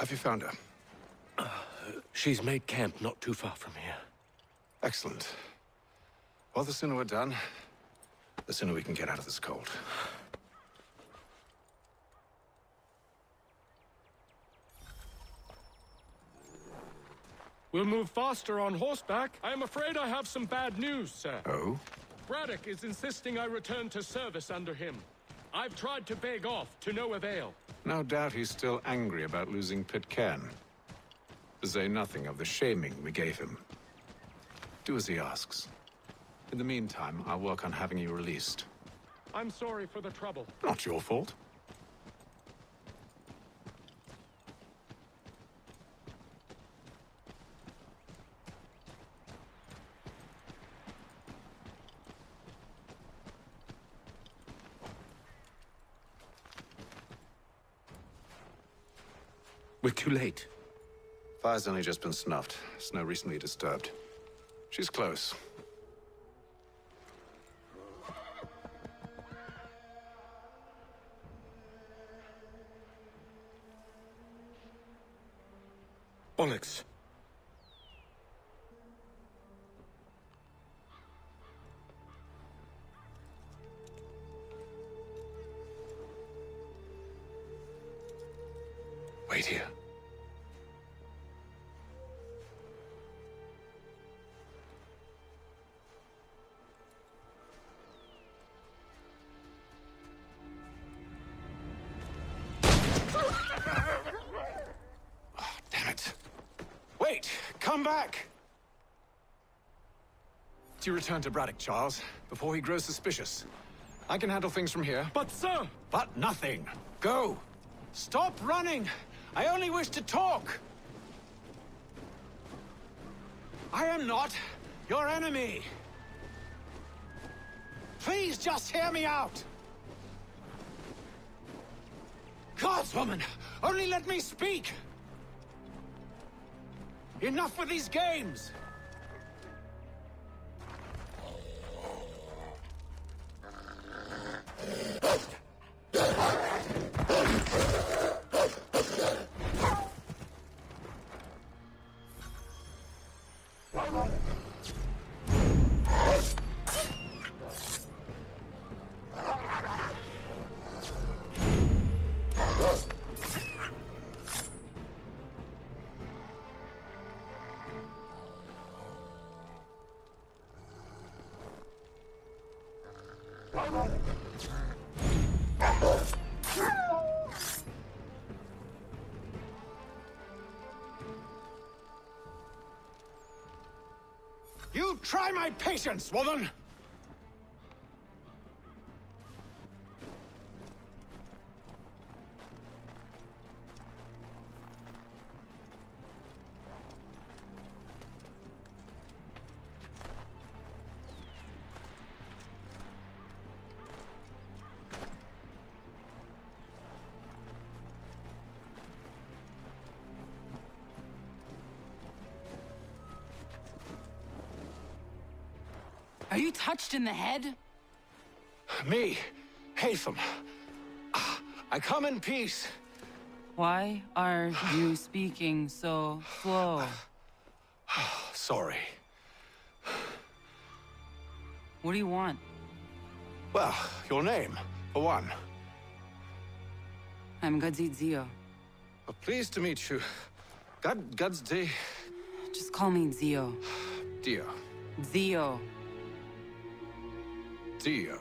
Have you found her? She's made camp not too far from here. Excellent. Well, the sooner we're done, the sooner we can get out of this cold. We'll move faster on horseback. I am afraid I have some bad news, sir. Oh? Braddock is insisting I return to service under him. I've tried to beg off, to no avail. No doubt he's still angry about losing Pitcairn. To say nothing of the shaming we gave him. Do as he asks. In the meantime, I'll work on having you released. I'm sorry for the trouble. Not your fault. We're too late. Fire's only just been snuffed. Snow recently disturbed. She's close. Bollocks. Wait here. Damn it. Wait! Come back! Do you return to Braddock, Charles, before he grows suspicious? I can handle things from here. But, sir! But nothing. Go! Stop running! I only wish to talk! I am not your enemy! Please just hear me out! Gods, woman! Only let me speak! Enough with these games! You try my patience, woman! Are you touched in the head? Me, Hatham. I come in peace. Why are you speaking so slow? Sorry. What do you want? Well, your name, for one. I'm Gadzit Zio. Well, pleased to meet you. God's day. Just call me Zio. Dio. Zio. Dio.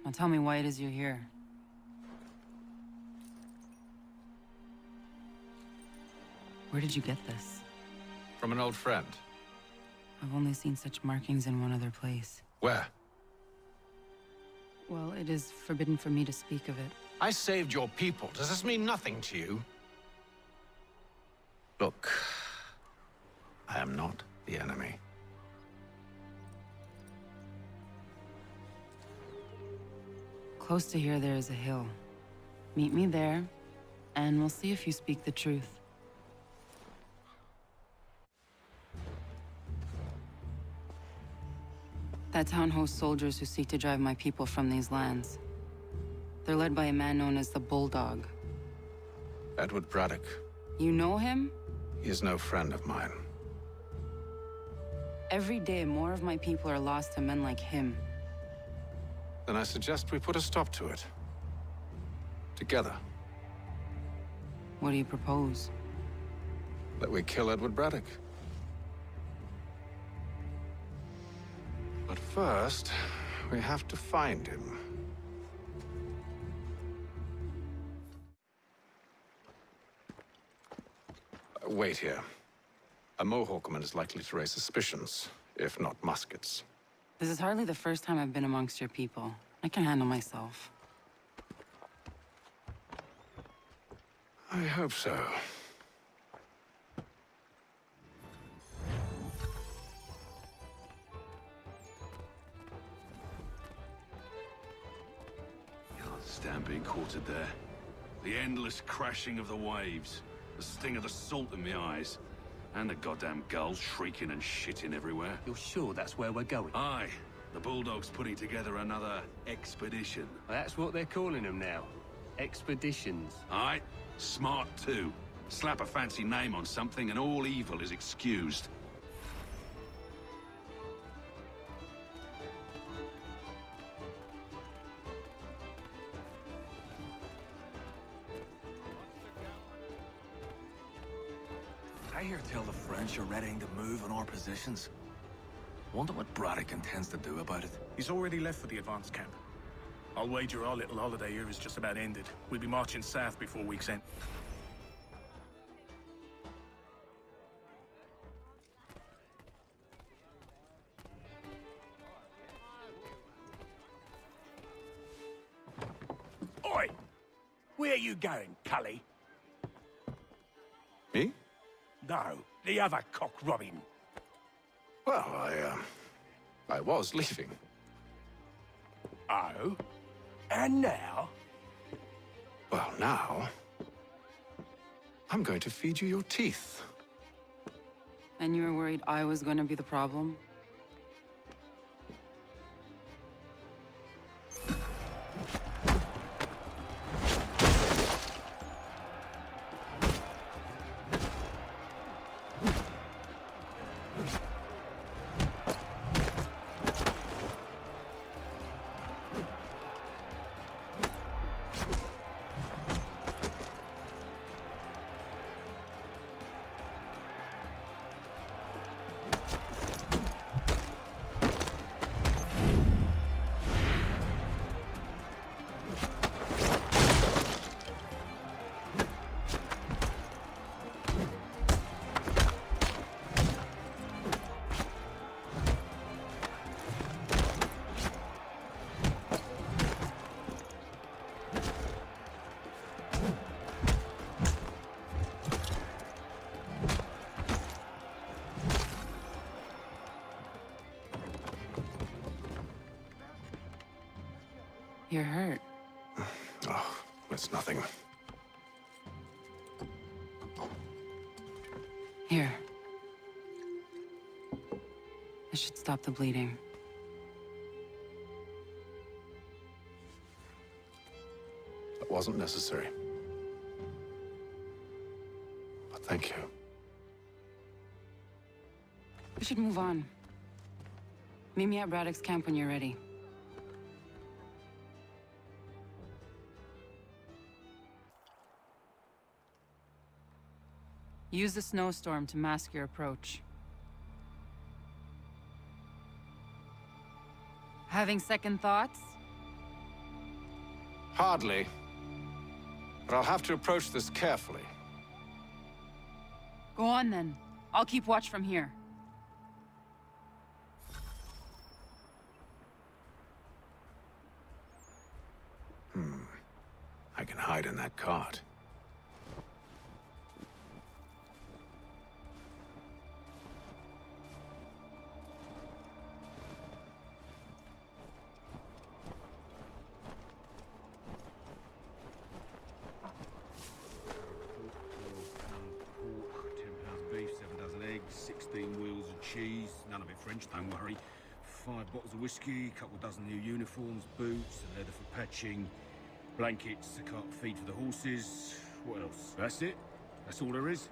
Now tell me why it is you're here. Where did you get this? From an old friend. I've only seen such markings in one other place. Where? Well, it is forbidden for me to speak of it. I saved your people. Does this mean nothing to you? Look, I am not the enemy. Close to here, there is a hill. Meet me there, and we'll see if you speak the truth. That town hosts soldiers who seek to drive my people from these lands. They're led by a man known as the Bulldog. Edward Braddock. You know him? He is no friend of mine. Every day, more of my people are lost to men like him. Then I suggest we put a stop to it. Together. What do you propose? That we kill Edward Braddock. But first, we have to find him. Wait here. A Mohawkman is likely to raise suspicions, if not muskets. This is hardly the first time I've been amongst your people. I can handle myself. I hope so. Can't stand being quartered there. The endless crashing of the waves. The sting of the salt in my eyes. And the goddamn gulls shrieking and shitting everywhere. You're sure that's where we're going? Aye. The Bulldog's putting together another expedition. That's what they're calling them now. Expeditions. Aye. Smart too. Slap a fancy name on something and all evil is excused. I hear tell the French are readying to move on our positions. Wonder what Braddock intends to do about it. He's already left for the advance camp. I'll wager our little holiday here is just about ended. We'll be marching south before week's end. Oi! Where are you going, Cully? Me? No, the other cock Robin. Well, I was leaving. Oh? And now? Well, now... I'm going to feed you your teeth. And you were worried I was going to be the problem? You're hurt. Oh, it's nothing. Here. This should stop the bleeding. That wasn't necessary. But thank you. We should move on. Meet me at Braddock's camp when you're ready. Use the snowstorm to mask your approach. Having second thoughts? Hardly. But I'll have to approach this carefully. Go on then. I'll keep watch from here. I can hide in that cart. Beef, 7 dozen eggs, 16 wheels of cheese, none of it French, don't worry. 5 bottles of whiskey, a couple dozen new uniforms, boots, and leather for patching, blankets, a cart feed for the horses, What else? That's it? That's all there is?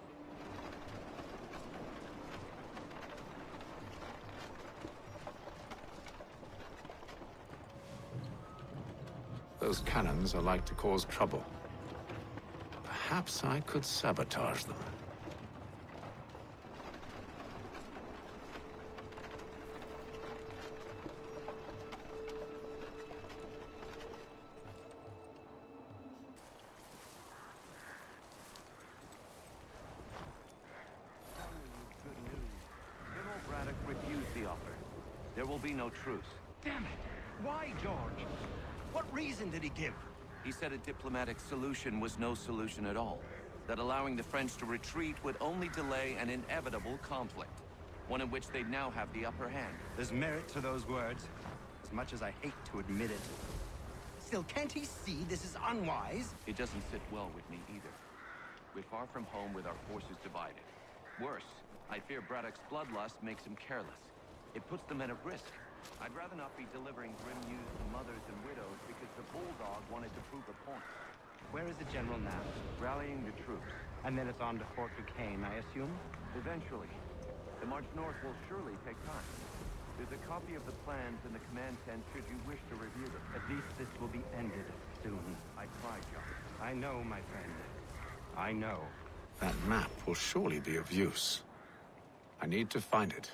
Those cannons are like to cause trouble. Perhaps I could sabotage them. There will be no truce. Damn it! Why, George? What reason did he give? He said a diplomatic solution was no solution at all. That allowing the French to retreat would only delay an inevitable conflict. One in which they'd now have the upper hand. There's merit to those words, as much as I hate to admit it. Still, can't he see this is unwise? It doesn't sit well with me either. We're far from home with our forces divided. Worse, I fear Braddock's bloodlust makes him careless. It puts the men at risk. I'd rather not be delivering grim news to mothers and widows because the Bulldog wanted to prove a point. Where is the general now? Rallying the troops. And then it's on to Fort Duquesne, I assume? Eventually. The march north will surely take time. There's a copy of the plans in the command tent should you wish to review them. At least this will be ended soon. I tried, John. I know, my friend. I know. That map will surely be of use. I need to find it.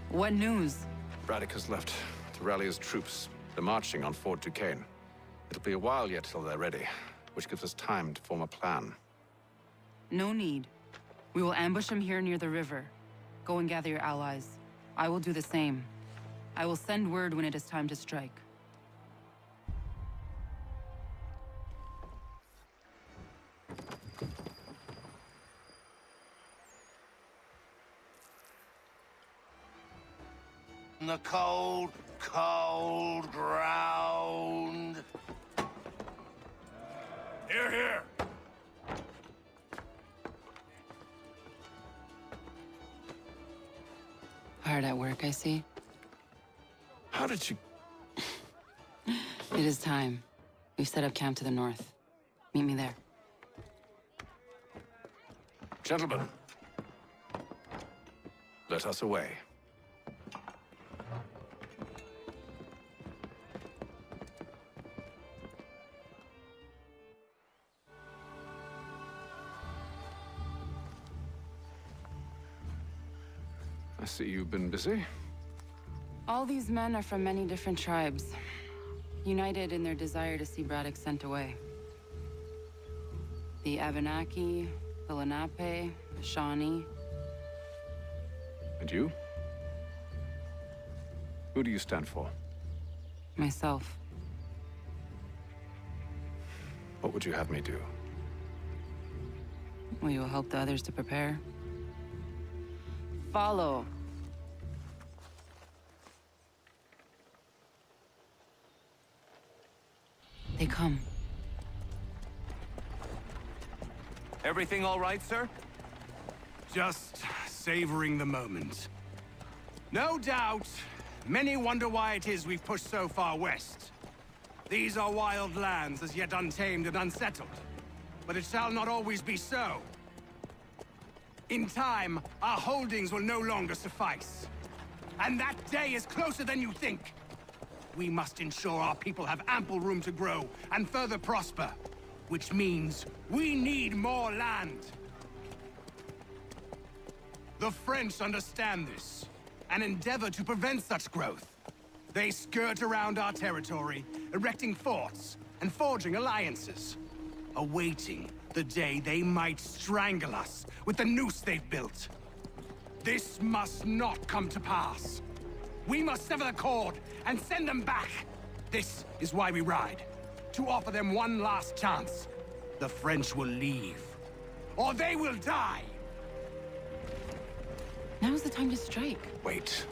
What news? Braddock has left to rally his troops. They're marching on Fort Duquesne. It'll be a while yet till they're ready, which gives us time to form a plan. No need. We will ambush him here near the river. Go and gather your allies. I will do the same. I will send word when it is time to strike. The cold, cold ground. Here, here! Hard at work, I see. How did you... It is time. We've set up camp to the north. Meet me there. Gentlemen, let us away. I see you've been busy. All these men are from many different tribes, united in their desire to see Braddock sent away. The Abenaki, the Lenape, the Shawnee. And you? Who do you stand for? Myself. What would you have me do? Well, you will help the others to prepare. Follow. They come. Everything all right, sir? Just savoring the moment. No doubt, many wonder why it is we've pushed so far west. These are wild lands, as yet untamed and unsettled. But it shall not always be so. In time, our holdings will no longer suffice. And that day is closer than you think. We must ensure our people have ample room to grow and further prosper. Which means we need more land. The French understand this, and endeavor to prevent such growth. They skirt around our territory, erecting forts and forging alliances, awaiting the day they might strangle us with the noose they've built. This must not come to pass. We must sever the cord and send them back. This is why we ride. To offer them one last chance. The French will leave, or they will die. Now's the time to strike. Wait.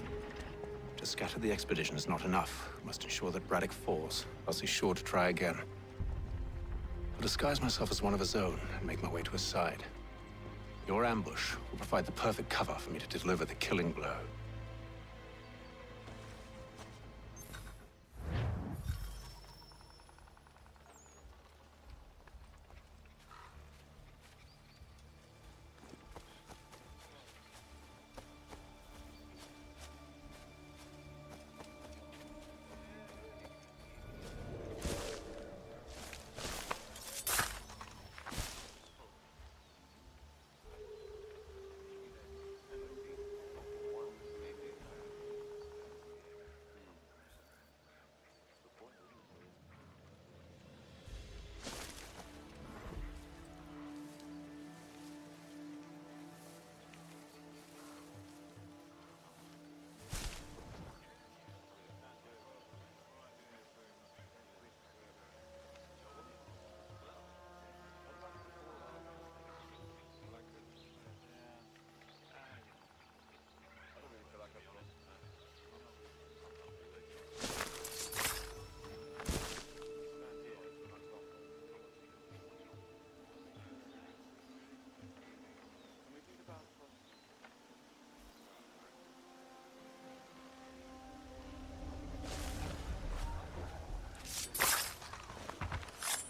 To scatter the expedition is not enough. We must ensure that Braddock falls, else he's sure to try again. I'll disguise myself as one of his own and make my way to his side. Your ambush will provide the perfect cover for me to deliver the killing blow.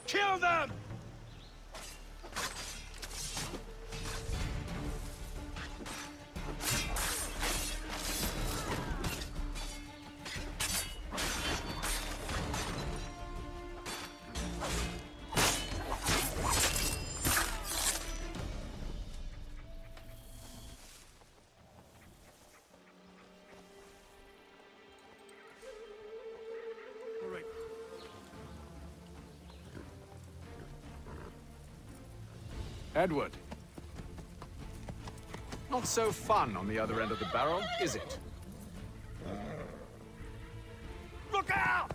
Kill them! Edward. Not so fun on the other end of the barrel, is it? Look out!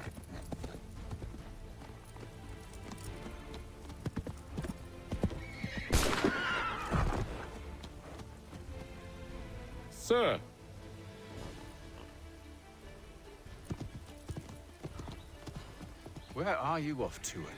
Sir! Where are you off to, Edward?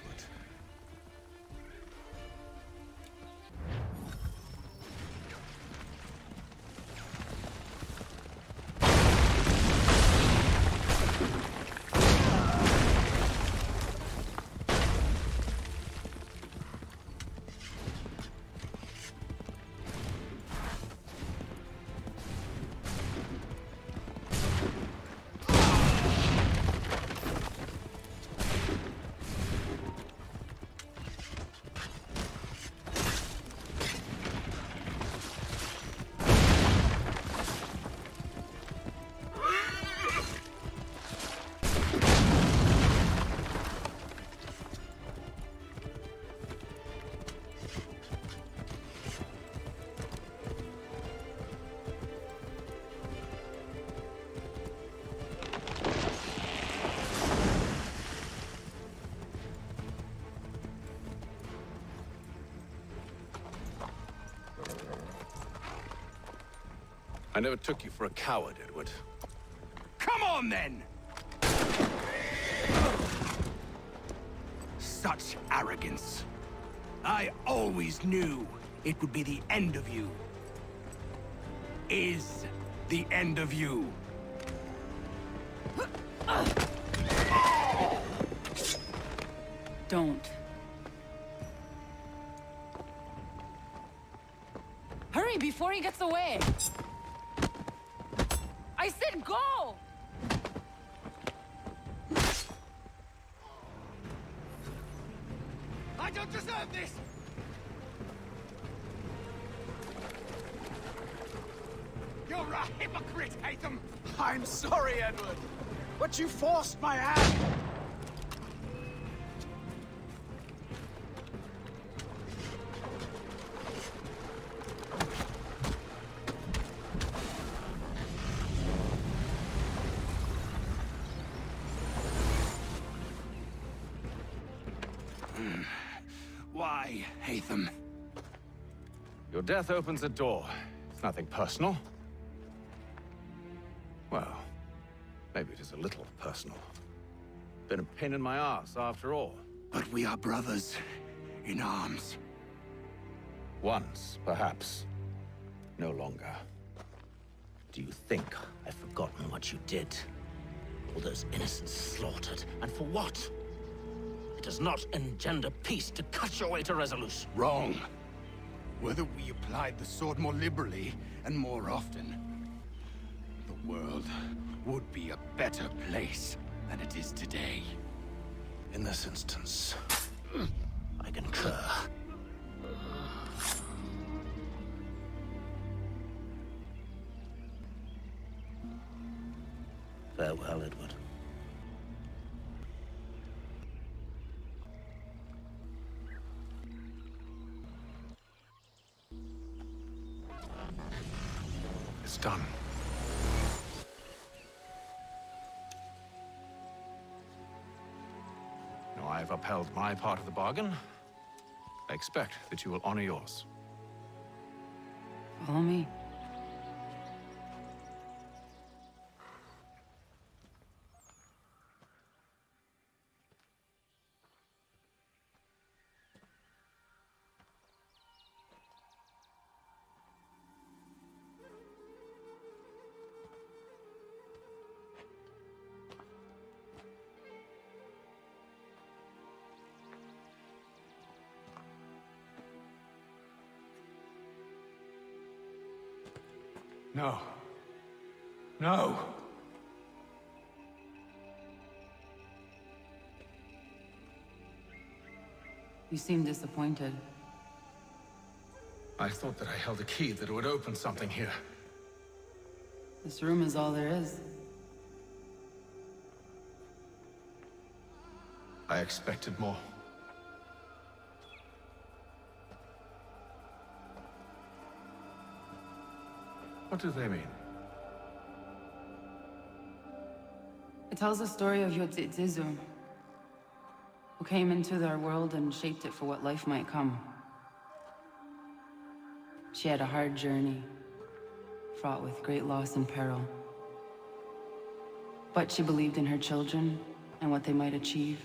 I never took you for a coward, Edward. Come on, then! Such arrogance. I always knew it would be the end of you. Is the end of you. Don't. Hurry before he gets away! I said go! I don't deserve this! You're a hypocrite, Haytham! I'm sorry, Edward, but you forced my hand! Why, Haytham? Your death opens a door. It's nothing personal. Well, maybe it is a little personal. Been a pain in my ass, after all. But we are brothers in arms. Once, perhaps. No longer. Do you think I've forgotten what you did? All those innocents slaughtered, and for what? It does not engender peace to cut your way to resolution. Wrong. Whether we applied the sword more liberally and more often, the world would be a better place than it is today. In this instance, I concur. Farewell, Edward. It's done. Now I have upheld my part of the bargain. I expect that you will honor yours. Follow me. No. No! You seem disappointed. I thought that I held a key that would open something here. This room is all there is. I expected more. What do they mean? It tells the story of Yotzitzizu, who came into our world and shaped it for what life might come. She had a hard journey, fraught with great loss and peril. But she believed in her children and what they might achieve.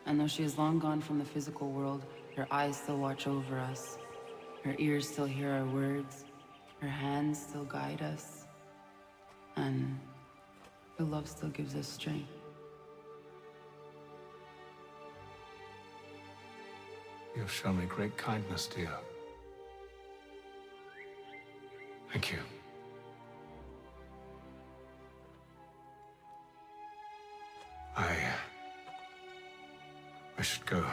And though she is long gone from the physical world, her eyes still watch over us. Her ears still hear our words. Her hands still guide us. And her love still gives us strength. You have shown me great kindness, dear. Thank you. I should go.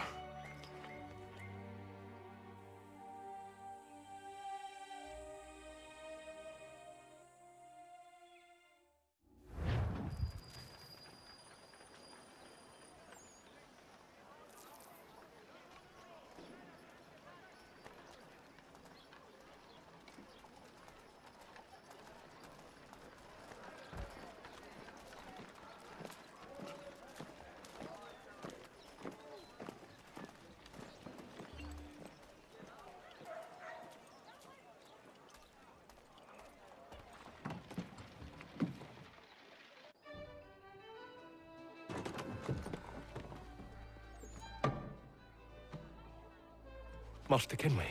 Master Kenway.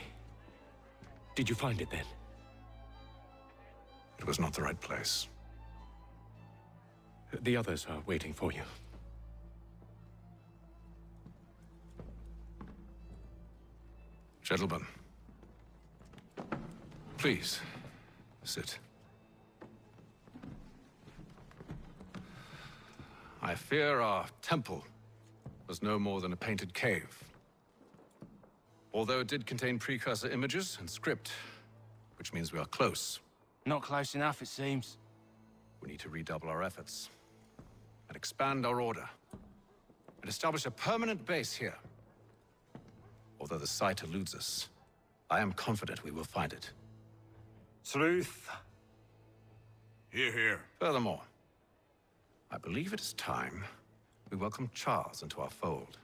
Did you find it then? It was not the right place. The others are waiting for you. Gentlemen, please, sit. I fear our temple was no more than a painted cave. Although it did contain precursor images and script, which means we are close. Not close enough, it seems. We need to redouble our efforts and expand our order and establish a permanent base here. Although the site eludes us, I am confident we will find it. Truth. Hear, hear. Furthermore, I believe it is time we welcome Charles into our fold.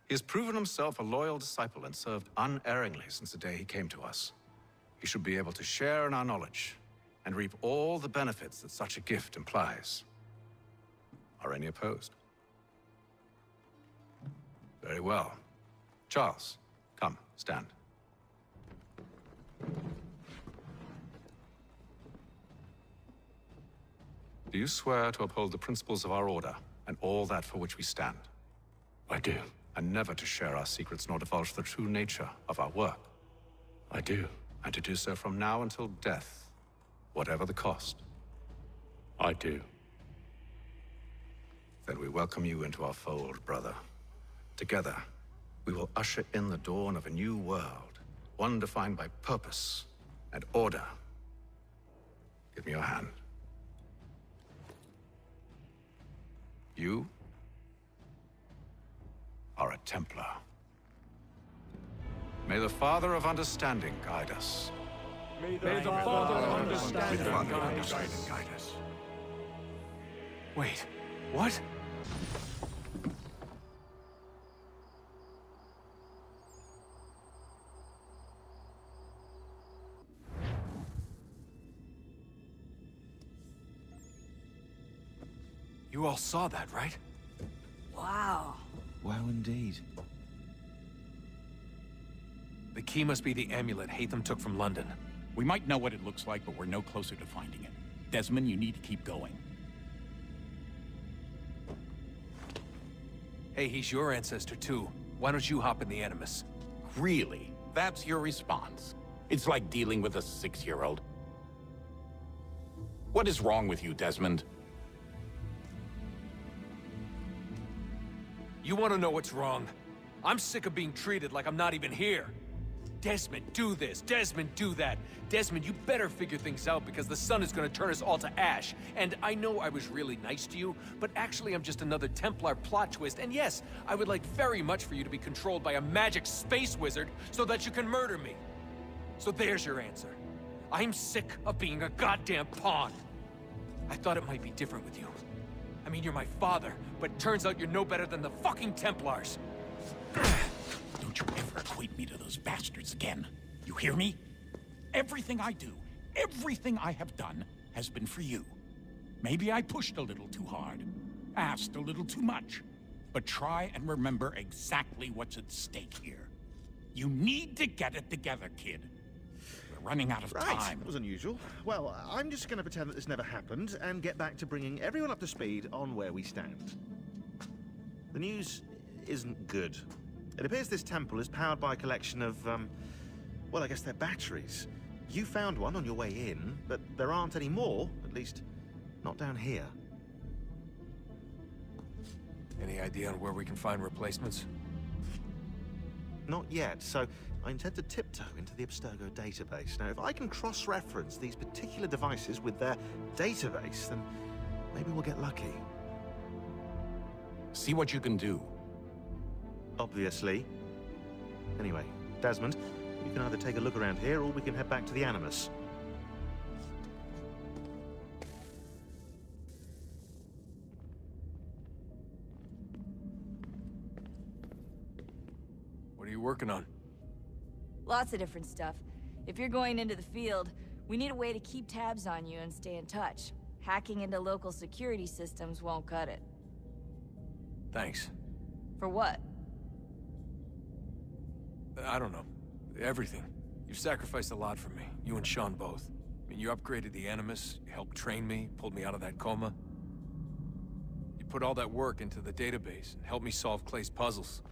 He has proven himself a loyal disciple and served unerringly since the day he came to us. He should be able to share in our knowledge and reap all the benefits that such a gift implies. Are any opposed? Very well. Charles, come, stand. Do you swear to uphold the principles of our order and all that for which we stand? I do. And never to share our secrets nor divulge the true nature of our work? I do. And to do so from now until death, whatever the cost? I do. Then we welcome you into our fold, brother. Together, we will usher in the dawn of a new world, one defined by purpose and order. Give me your hand. You are a Templar. May the Father of Understanding guide us. May the Father of Understanding guide us. Wait, what? You all saw that, right? Wow. Wow, indeed. The key must be the amulet Hatham took from London. We might know what it looks like, but we're no closer to finding it. Desmond, you need to keep going. Hey, he's your ancestor too. Why don't you hop in the Animus? Really? That's your response? It's like dealing with a 6-year-old. What is wrong with you, Desmond? You want to know what's wrong? I'm sick of being treated like I'm not even here. Desmond, do this. Desmond, do that. Desmond, you better figure things out because the sun is going to turn us all to ash. And I know I was really nice to you, but actually I'm just another Templar plot twist. And yes, I would like very much for you to be controlled by a magic space wizard so that you can murder me. So there's your answer. I'm sick of being a goddamn pawn. I thought it might be different with you. I mean, you're my father, but turns out you're no better than the fucking Templars. Don't you ever equate me to those bastards again. You hear me? Everything I do, everything I have done, has been for you. Maybe I pushed a little too hard, asked a little too much, but try and remember exactly what's at stake here. You need to get it together, kid. We're running out of time. That was unusual. Well, I'm just going to pretend that this never happened and get back to bringing everyone up to speed on where we stand. The news isn't good. It appears this temple is powered by a collection of, well, I guess they're batteries. You found one on your way in, but there aren't any more, at least not down here. Any idea on where we can find replacements? Not yet, so I intend to tiptoe into the Abstergo database. Now, if I can cross-reference these particular devices with their database, then maybe we'll get lucky. See what you can do. Obviously. Anyway, Desmond, you can either take a look around here, or we can head back to the Animus. What are you working on? Lots of different stuff. If you're going into the field, we need a way to keep tabs on you and stay in touch. Hacking into local security systems won't cut it. Thanks. For what? I don't know. Everything. You've sacrificed a lot for me, you and Sean both. I mean, you upgraded the Animus, you helped train me, pulled me out of that coma. You put all that work into the database and helped me solve Clay's puzzles.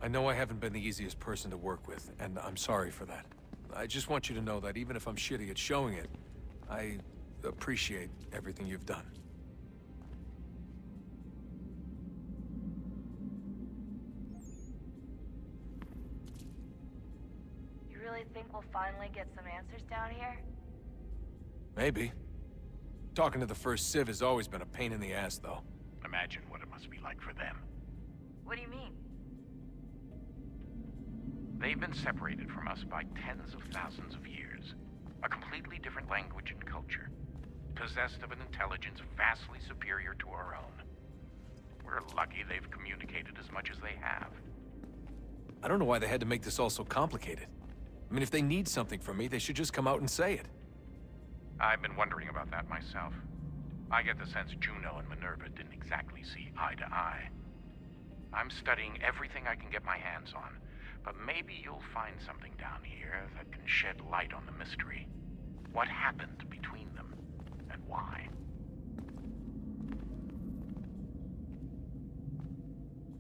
I know I haven't been the easiest person to work with, and I'm sorry for that. I just want you to know that even if I'm shitty at showing it, I appreciate everything you've done. You really think we'll finally get some answers down here? Maybe. Talking to the first Civ has always been a pain in the ass, though. Imagine what it must be like for them. What do you mean? They've been separated from us by tens of thousands of years. A completely different language and culture. Possessed of an intelligence vastly superior to our own. We're lucky they've communicated as much as they have. I don't know why they had to make this all so complicated. I mean, if they need something from me, they should just come out and say it. I've been wondering about that myself. I get the sense Juno and Minerva didn't exactly see eye to eye. I'm studying everything I can get my hands on, but maybe you'll find something down here that can shed light on the mystery. What happened between them, and why?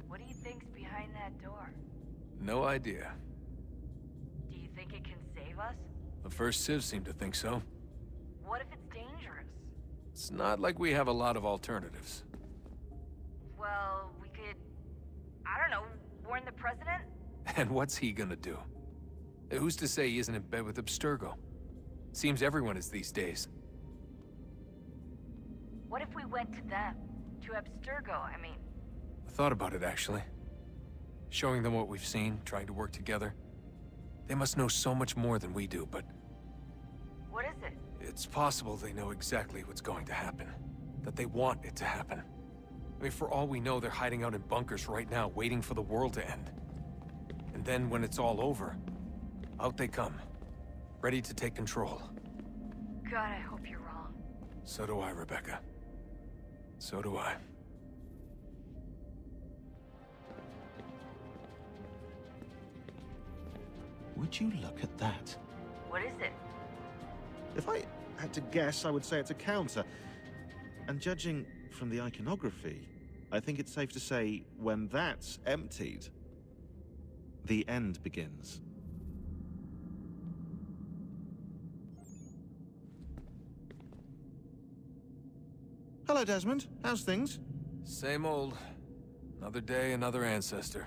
What do you think's behind that door? No idea. Do you think it can save us? The first Civ seemed to think so. What if it's dangerous? It's not like we have a lot of alternatives. Well, we could... I don't know, warn the president? And what's he gonna do? Who's to say he isn't in bed with Abstergo? Seems everyone is these days. What if we went to them? To Abstergo, I mean. I thought about it, actually. Showing them what we've seen, trying to work together. They must know so much more than we do, but... What is it? It's possible they know exactly what's going to happen. That they want it to happen. I mean, for all we know, they're hiding out in bunkers right now, waiting for the world to end. And then when it's all over, out they come. Ready to take control. God, I hope you're wrong. So do I, Rebecca. So do I. Would you look at that? What is it? If I had to guess, I would say it's a counter. And judging from the iconography, I think it's safe to say when that's emptied, the end begins. Hello, Desmond. How's things? Same old. Another day, another ancestor.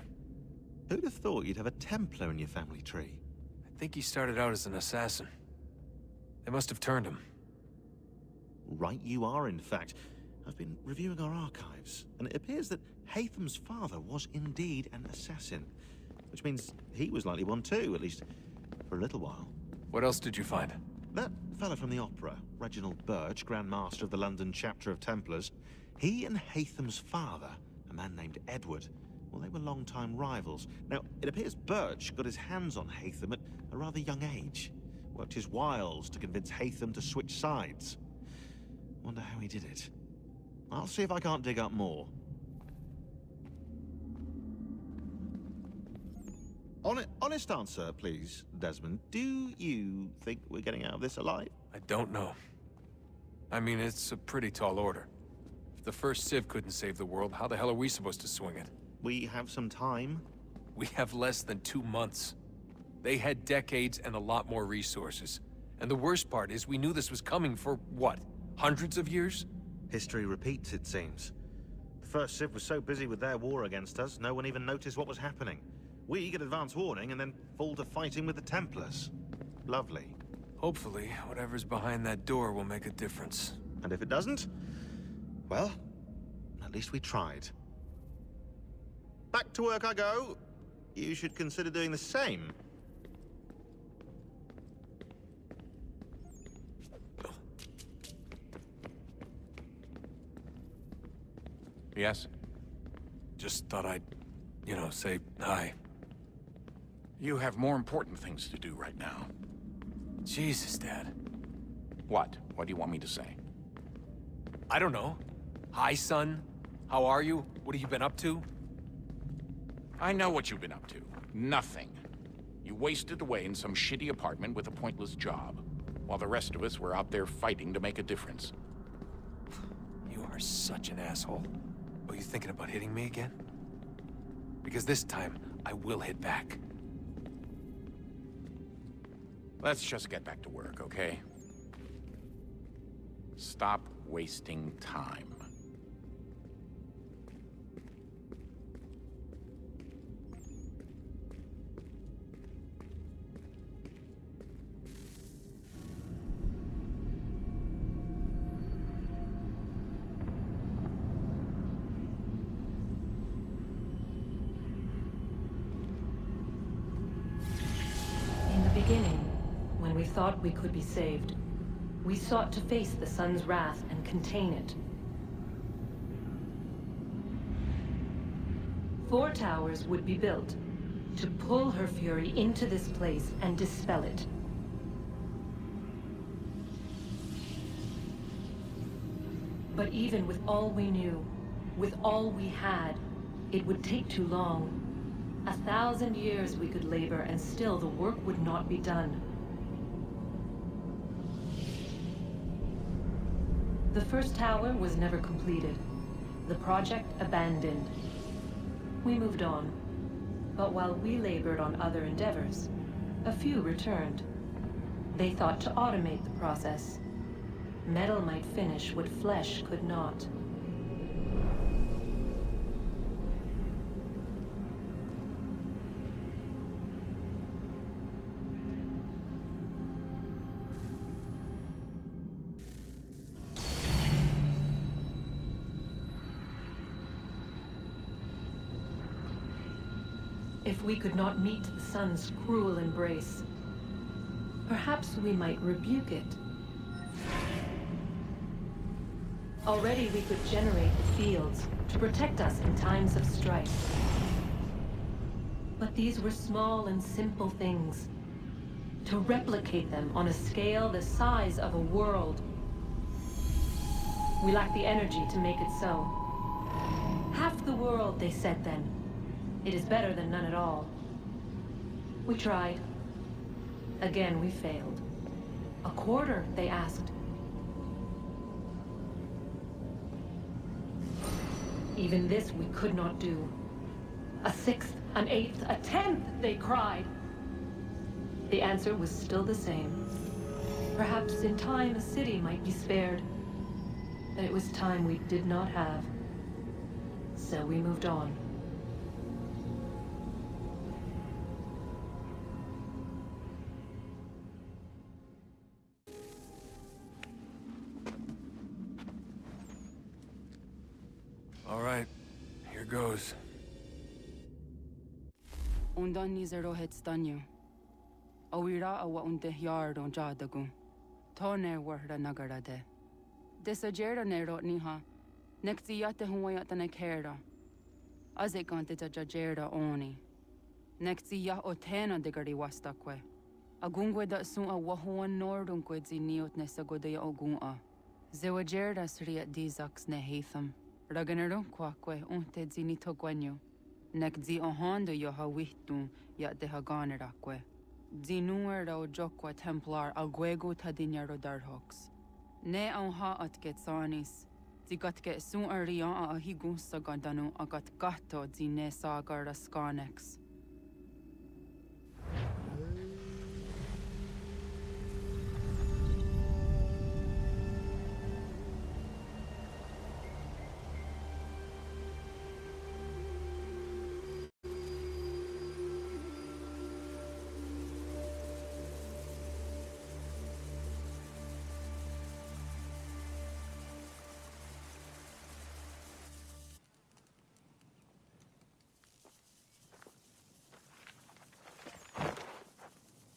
Who'd have thought you'd have a Templar in your family tree? I think he started out as an assassin. They must have turned him. Right you are, in fact. I've been reviewing our archives, and it appears that Haytham's father was indeed an assassin. Which means he was likely one too, at least for a little while. What else did you find? That fella from the opera, Reginald Birch, Grand Master of the London chapter of Templars, he and Haytham's father, a man named Edward, well, they were long-time rivals. Now, it appears Birch got his hands on Haytham at a rather young age. Worked his wiles to convince Haytham to switch sides. Wonder how he did it. I'll see if I can't dig up more. Honest answer, please, Desmond. Do you think we're getting out of this alive? I don't know. I mean, it's a pretty tall order. If the first Civ couldn't save the world, how the hell are we supposed to swing it? We have some time. We have less than 2 months. They had decades and a lot more resources. And the worst part is we knew this was coming for, what, hundreds of years? History repeats, it seems. The first Civ was so busy with their war against us, no one even noticed what was happening. We get advance warning and then fall to fighting with the Templars. Lovely. Hopefully, whatever's behind that door will make a difference. And if it doesn't, well, at least we tried. Back to work I go. You should consider doing the same. Yes? Just thought I'd, say hi. You have more important things to do right now. Jesus, Dad. What? What do you want me to say? I don't know. Hi, son. How are you? What have you been up to? I know what you've been up to. Nothing. You wasted away in some shitty apartment with a pointless job, while the rest of us were out there fighting to make a difference. You are such an asshole. Are you thinking about hitting me again? Because this time, I will hit back. Let's just get back to work, okay? Stop wasting time. Thought we could be saved. We sought to face the sun's wrath and contain it. 4 towers would be built to pull her fury into this place and dispel it. But even with all we knew, with all we had, it would take too long. 1,000 years we could labor and still the work would not be done. The first tower was never completed. The project abandoned. We moved on. But while we labored on other endeavors, a few returned. They thought to automate the process. Metal might finish what flesh could not. If we could not meet the sun's cruel embrace, perhaps we might rebuke it. Already we could generate the fields to protect us in times of strife. But these were small and simple things. To replicate them on a scale the size of a world, we lack the energy to make it so. Half the world, they said then. It is better than none at all. We tried. Again, we failed. A quarter, they asked. Even this we could not do. A 6th, an 8th, a 10th, they cried. The answer was still the same. Perhaps in time a city might be spared. But it was time we did not have. So we moved on. All right, here goes. Undan nizero hetstanyu. Awira awa unde yardo jadagu. Tone warda nagarade. Desajera nero niha. Nektiyate huwayata nekera. Azekante jajera oni. Nektiya otena degari wastakwe. Agungwe da sun a wahuan nordunque ziniot nesagodea ogun'a. Zewajerda sriat dizax nehatham. Raganero quaque unte zinito guenyo. Nek zi ohando yo hawitu yat de haganeraque. Zinuero joqua templar alguego tadinero darhox. Ne onha at getsanis. Zigatke sun arian a higun sagandanu agat gatto zine sagar rascanex.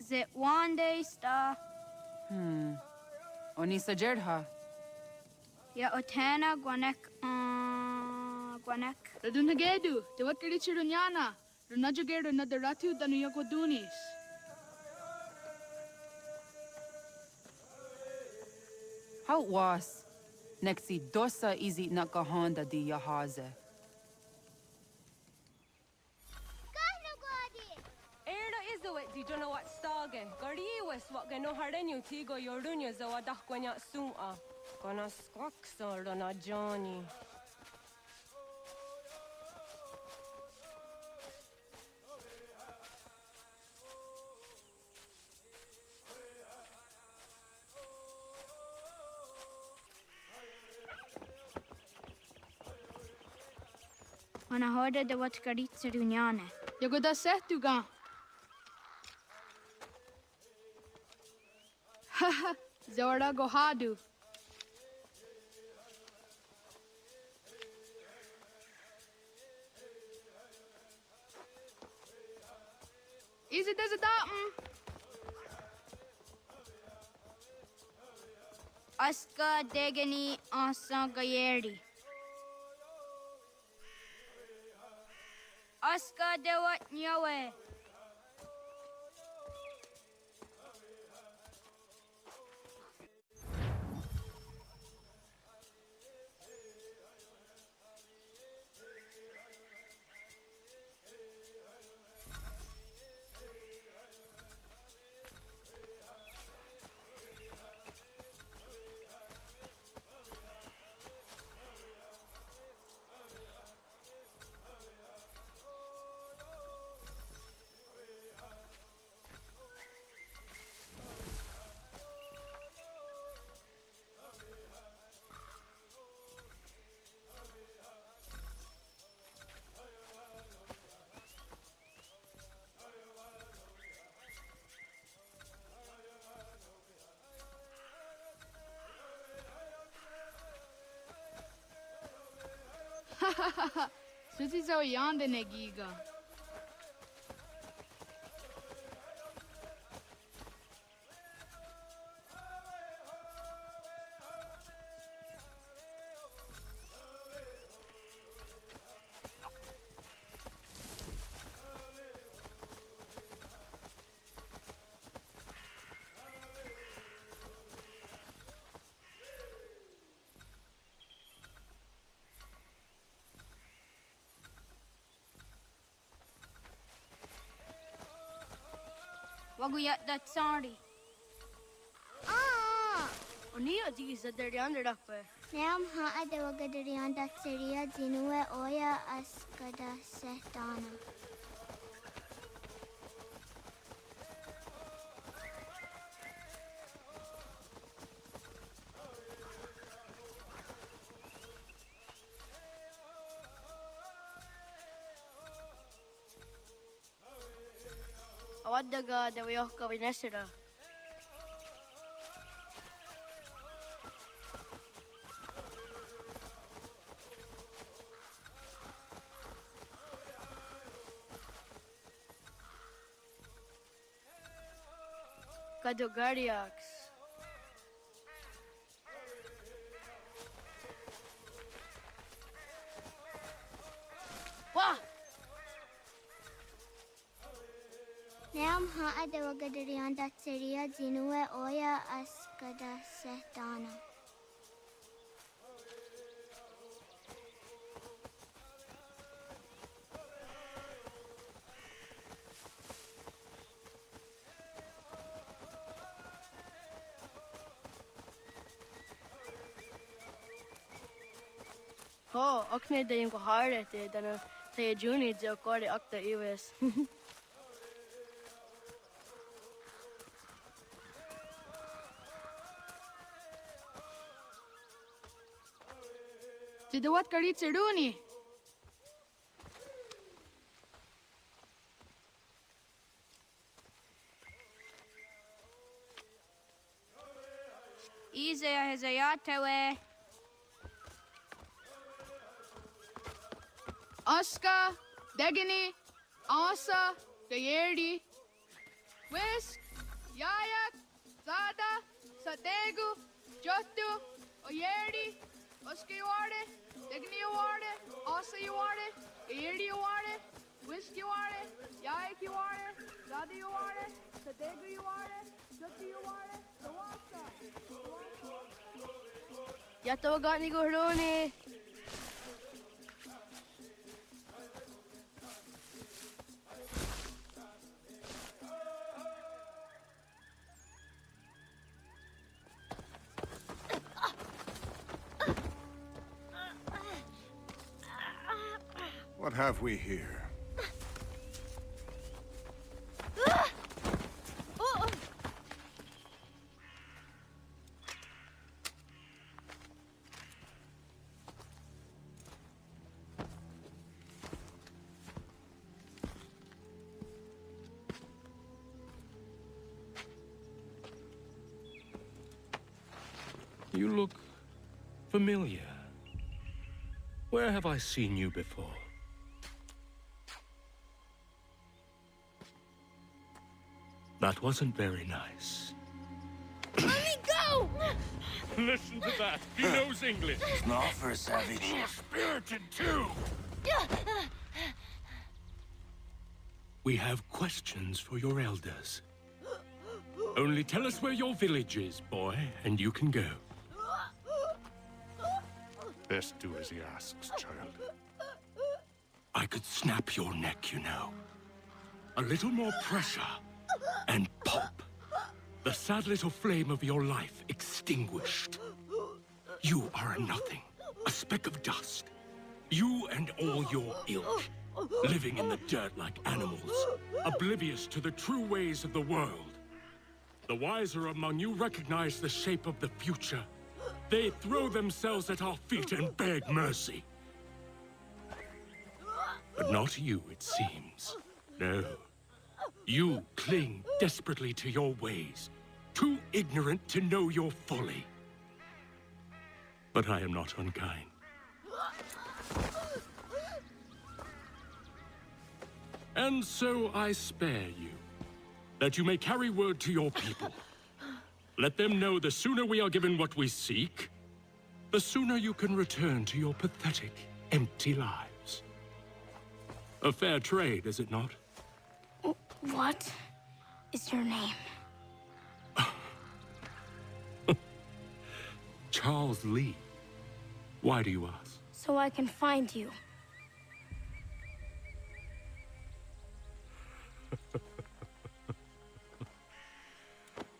Zit one day sta. Onisa Jerdha. Ya otana guanek guanek. Radunagedu, te wakari chirunyana. Runajugeru nadaratu danu yakodunis. How was? Nexi dosa izi nakahanda di yahaze. Erdo Izuit di dunno what stage. Gariwis what gano harenyu tigo yorunya zawadahquanya suma. Gonna squaxor on a Johnny. Ana hörde det var skaritser unjane. Jag går där sett du gan. Haha, Zora go hadu. Is it as a datum? Aska degeni asa gayeri. Aska dewat nyawe. Susi zo yande negiga. Waguyat that sorry. Onia di sa deriander dakpe. Neam ha ade wagadarian dat seria zinue oya askada setana. Awadaga de wioka vinesira. Kadogariax. Wah! Neam ha ade wagadarian dat seria zinue oya askada setana. Ho, okne de yung kuharete dana tayo juni jo kore akta iwes. Tidawat karit seruni. Izaya hezayatewe. Aska, Degini, Asa, Gayerdi, Whisk, Yayak, Zada, Sategu, Jotu, Oyerdi, Oska you are it, Degini you are it, Asa you are it, Gayerdi you are it, Whisk you are it, Yayak you are it, Zada you are it, Sategu you are it, Jotu you are it, Sawasa. Yatawagat ni Gordoni. have we here? You look familiar. Where have I seen you before? That wasn't very nice. Let me go! Listen to that. He knows English. It's not for a savage. You're spirited too. We have questions for your elders. Only tell us where your village is, boy, and you can go. Best do as he asks, child. I could snap your neck, you know. A little more pressure, and pop. The sad little flame of your life extinguished. You are a nothing, a speck of dust. You and all your ilk, living in the dirt like animals, oblivious to the true ways of the world. The wiser among you recognize the shape of the future. They throw themselves at our feet and beg mercy. But not you, it seems. No. You cling desperately to your ways, too ignorant to know your folly. But I am not unkind. And so I spare you, that you may carry word to your people. Let them know the sooner we are given what we seek, the sooner you can return to your pathetic, empty lives. A fair trade, is it not? What is your name? Charles Lee. Why do you ask? So I can find you.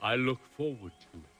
I look forward to it.